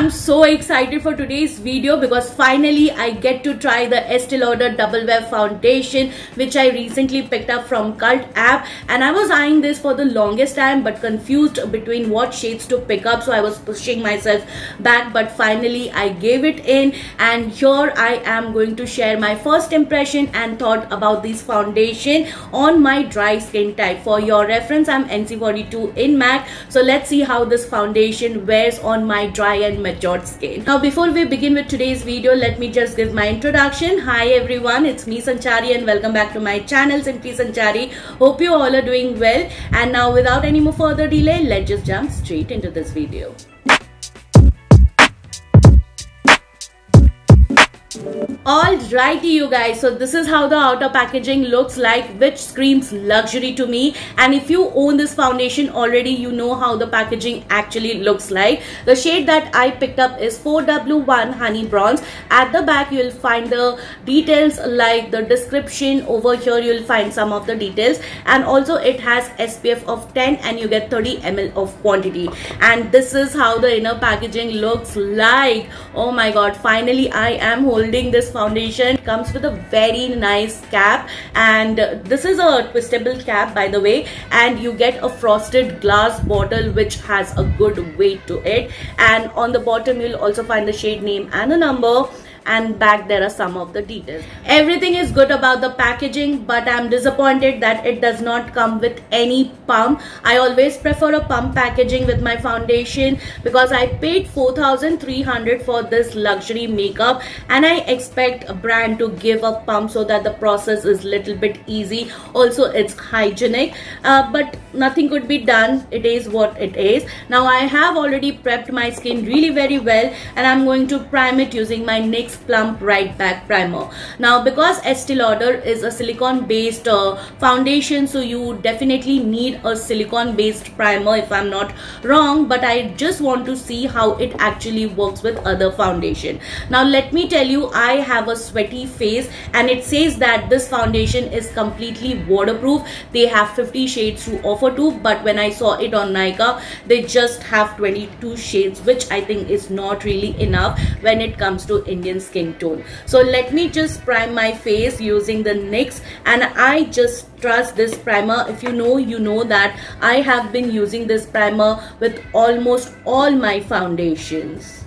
I'm so excited for today's video because finally I get to try the Estee Lauder Double Wear Foundation, which I recently picked up from Cult app, and I was eyeing this for the longest time but confused between what shades to pick up, so I was pushing myself back, but finally I gave it in, and here I am going to share my first impression and thought about this foundation on my dry skin type. For your reference, I'm NC42 in MAC, so let's see how this foundation wears on my dry and matured skin. Now before we begin with today's video, let me just give my introduction. Hi everyone, it's me Sanchari and welcome back to my channel Simply Sanchari. Hope you all are doing well, and now without any more further delay, let's just jump straight into this video. Alrighty you guys, so this is how the outer packaging looks like, which screams luxury to me, and if you own this foundation already, you know how the packaging actually looks like. The shade that I picked up is 4W1 Honey Bronze. At the back you'll find the details like the description. Over here you'll find some of the details, and also it has SPF of 10 and you get 30 ml of quantity, and this is how the inner packaging looks like. Oh my god, finally I am holding this foundation. It comes with a very nice cap, and this is a twistable cap by the way, and you get a frosted glass bottle which has a good weight to it, and on the bottom you'll also find the shade name and the number, and back there are some of the details. Everything is good about the packaging, but I'm disappointed that it does not come with any pump. I always prefer a pump packaging with my foundation because I paid 4,300 for this luxury makeup, and I expect a brand to give a pump so that the process is little bit easy. Also it's hygienic, but nothing could be done. It is what it is. Now I have already prepped my skin really very well, and I'm going to prime it using my NYX Plump Right Back Primer. Now because Estee Lauder is a silicone based foundation, so you definitely need a silicone based primer if I'm not wrong, but I just want to see how it actually works with other foundation. Now let me tell you, I have a sweaty face and it says that this foundation is completely waterproof. They have 50 shades to offer to, but when I saw it on Nykaa, they just have 22 shades, which I think is not really enough when it comes to Indian skin tone. So let me just prime my face using the NYX, and I just trust this primer. If you know, you know that I have been using this primer with almost all my foundations.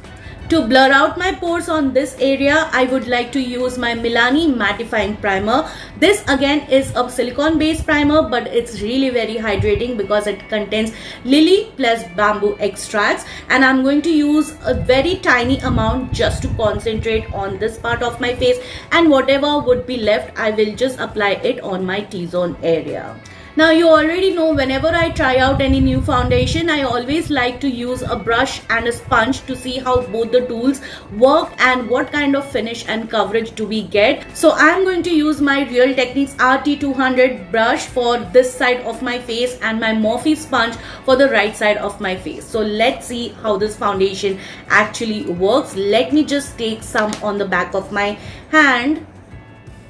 To blur out my pores on this area, I would like to use my Milani Mattifying Primer. This again is a silicone based primer, but it's really very hydrating because it contains lily plus bamboo extracts, and I'm going to use a very tiny amount just to concentrate on this part of my face, and whatever would be left I will just apply it on my T-zone area. Now you already know, whenever I try out any new foundation, I always like to use a brush and a sponge to see how both the tools work and what kind of finish and coverage do we get. So I am going to use my Real Techniques RT200 brush for this side of my face and my Morphe sponge for the right side of my face. So let's see how this foundation actually works. Let me just take some on the back of my hand.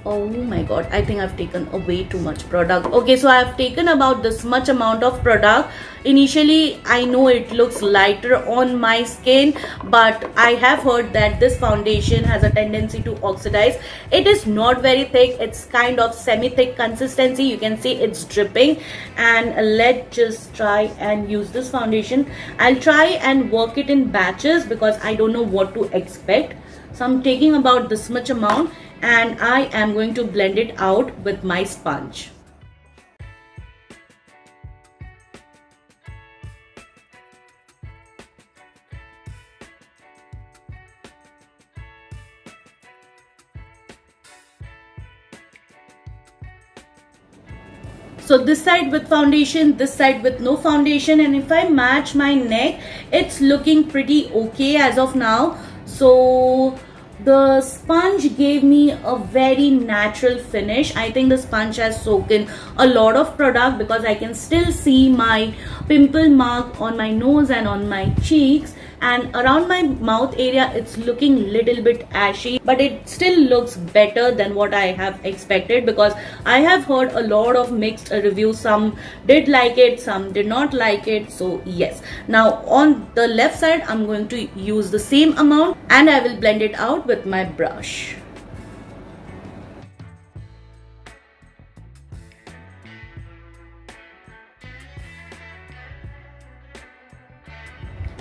Oh my god, I think I've taken way too much product. Okay, so I have taken about this much amount of product. Initially, I know it looks lighter on my skin, but I have heard that this foundation has a tendency to oxidize. It is not very thick. It's kind of semi-thick consistency. You can see it's dripping. And let's just try and use this foundation. I'll try and work it in batches because I don't know what to expect. So I'm taking about this much amount, and I am going to blend it out with my sponge. So this side with foundation, this side with no foundation, and if I match my neck, it's looking pretty okay as of now. So the sponge gave me a very natural finish. I think the sponge has soaked in a lot of product because I can still see my pimple mark on my nose and on my cheeks. and around my mouth area it's looking little bit ashy, but it still looks better than what I have expected, because I have heard a lot of mixed reviews. Some did like it, some did not like it. So yes, now on the left side I'm going to use the same amount and I will blend it out with my brush.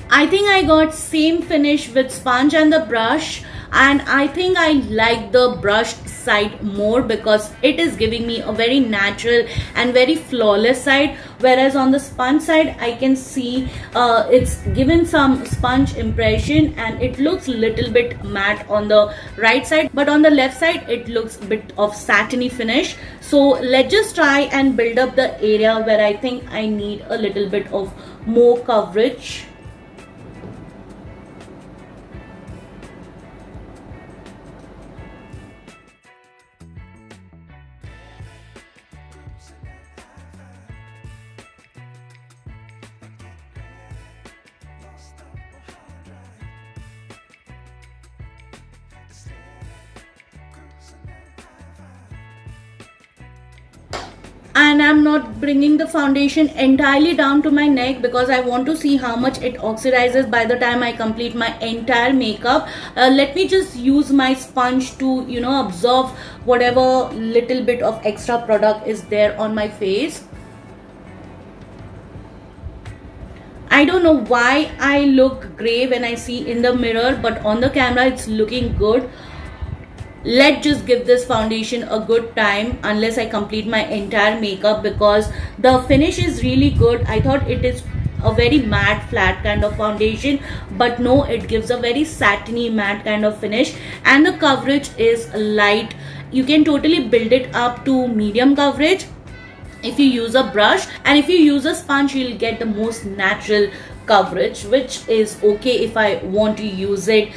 I think I got same finish with sponge and the brush, and I think I like the brushed side more because it is giving me a very natural and very flawless side, whereas on the sponge side I can see it's given some sponge impression and it looks little bit matte on the right side, but on the left side it looks a bit of satiny finish. So let's just try and build up the area where I think I need a little bit of more coverage. And I'm not bringing the foundation entirely down to my neck because I want to see how much it oxidizes by the time I complete my entire makeup. Let me just use my sponge to, you know, absorb whatever little bit of extra product is there on my face. I don't know why I look gray when I see in the mirror, but on the camera it's looking good. Let's just give this foundation a good time unless I complete my entire makeup, because the finish is really good. I thought it is a very matte flat kind of foundation, but no, it gives a very satiny matte kind of finish, and the coverage is light. You can totally build it up to medium coverage if you use a brush, and if you use a sponge you'll get the most natural coverage, which is okay if I want to use it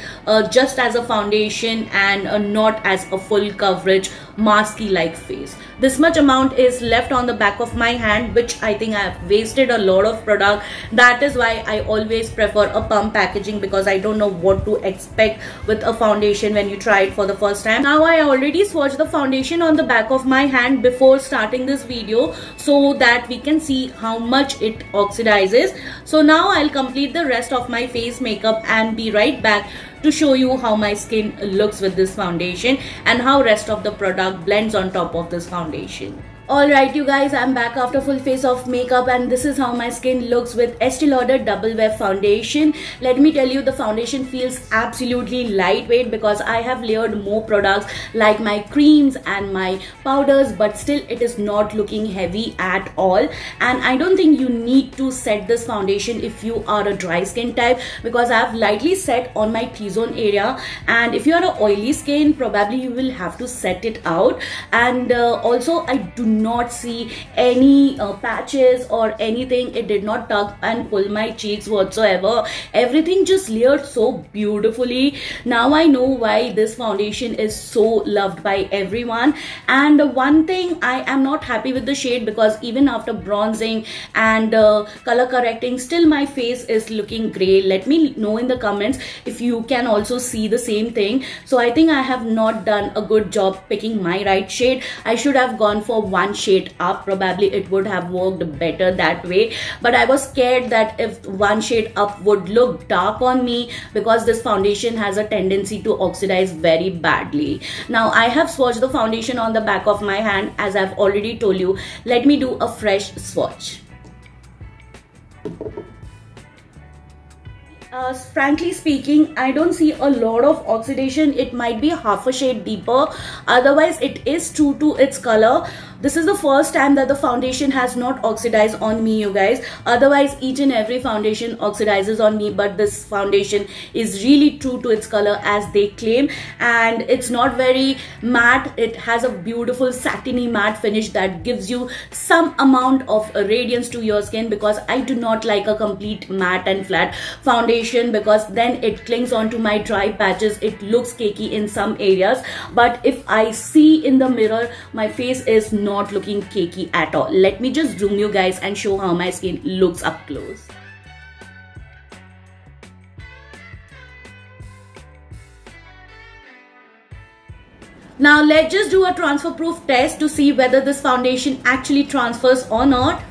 just as a foundation and not as a full coverage masky like face. This much amount is left on the back of my hand, which I think I have wasted a lot of product. That is why I always prefer a pump packaging, because I don't know what to expect with a foundation when you try it for the first time. Now I already swatched the foundation on the back of my hand before starting this video so that we can see how much it oxidizes. So now I'll complete the rest of my face makeup and be right back to show you how my skin looks with this foundation and how rest of the product blends on top of this foundation. Alright you guys, I'm back after full face of makeup, and this is how my skin looks with Estee Lauder Double Wear Foundation. Let me tell you, the foundation feels absolutely lightweight because I have layered more products like my creams and my powders, but still it is not looking heavy at all. And I don't think you need to set this foundation if you are a dry skin type, because I have lightly set on my T-zone area, and if you are a oily skin probably you will have to set it out. And also I do not see any patches or anything. It did not tug and pull my cheeks whatsoever. Everything just layered so beautifully. Now I know why this foundation is so loved by everyone. And one thing, I am not happy with the shade, because even after bronzing and color correcting, still my face is looking gray. Let me know in the comments if you can also see the same thing. So I think I have not done a good job picking my right shade. I should have gone for one shade up. Probably it would have worked better that way, but I was scared that if one shade up would look dark on me, because this foundation has a tendency to oxidize very badly. Now I have swatched the foundation on the back of my hand, as I've already told you. Let me do a fresh swatch. Frankly speaking, I don't see a lot of oxidation. It might be half a shade deeper, otherwise it is true to its color. This is the first time that the foundation has not oxidized on me, you guys. Otherwise each and every foundation oxidizes on me, but this foundation is really true to its color as they claim. And it's not very matte. It has a beautiful satiny matte finish that gives you some amount of radiance to your skin, because I do not like a complete matte and flat foundation, because then it clings onto my dry patches. It looks cakey in some areas, but if I see in the mirror, my face is not looking cakey at all. Let me just zoom you guys and show how my skin looks up close. Now let's just do a transfer proof test to see whether this foundation actually transfers or not.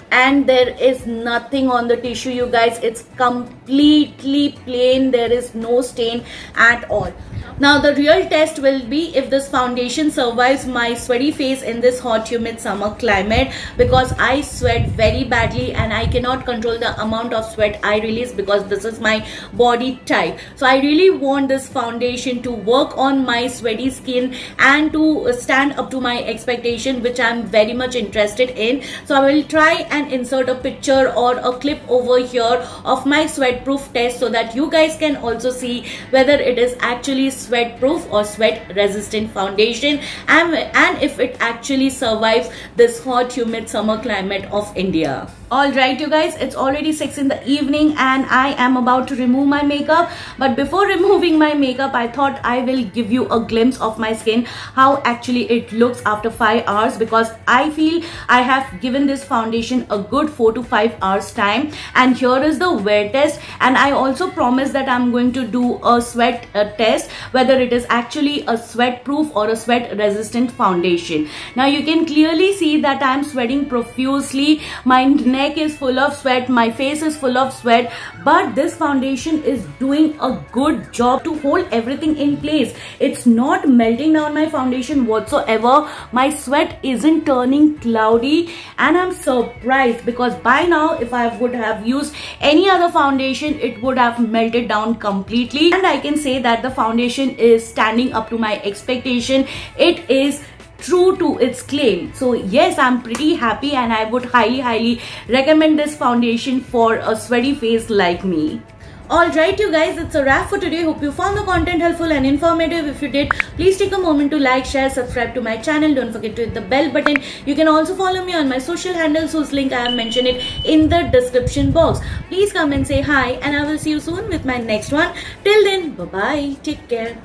And there is nothing on the tissue, you guys. It's completely plain. There is no stain at all. Now the real test will be if this foundation survives my sweaty face in this hot humid summer climate, because I sweat very badly and I cannot control the amount of sweat I release because this is my body type. So I really want this foundation to work on my sweaty skin and to stand up to my expectation, which I'm very much interested in. So I will try and insert a picture or a clip over here of my sweat proof test so that you guys can also see whether it is actually sweat proof or sweat resistant foundation, and if it actually survives this hot humid summer climate of India. Alright you guys, it's already 6 in the evening and I am about to remove my makeup. But before removing my makeup, I thought I will give you a glimpse of my skin, how actually it looks after 5 hours, because I feel I have given this foundation a good 4 to 5 hours time. And here is the wear test, and I also promise that I'm going to do a sweat test, whether it is actually a sweat proof or a sweat resistant foundation. Now you can clearly see that I'm sweating profusely. My neck is full of sweat, my face is full of sweat, but this foundation is doing a good job to hold everything in place. It's not melting down my foundation whatsoever. My sweat isn't turning cloudy, and I'm surprised because by now if I would have used any other foundation, it would have melted down completely. And I can say that the foundation is standing up to my expectation. It is true to its claim. So yes, I'm pretty happy and I would highly recommend this foundation for a sweaty face like me. Alright you guys, it's a wrap for today. Hope you found the content helpful and informative. If you did, please take a moment to like, share, subscribe to my channel. Don't forget to hit the bell button. You can also follow me on my social handles, whose link I have mentioned it in the description box. Please come and say hi, and I will see you soon with my next one. Till then, bye bye, take care.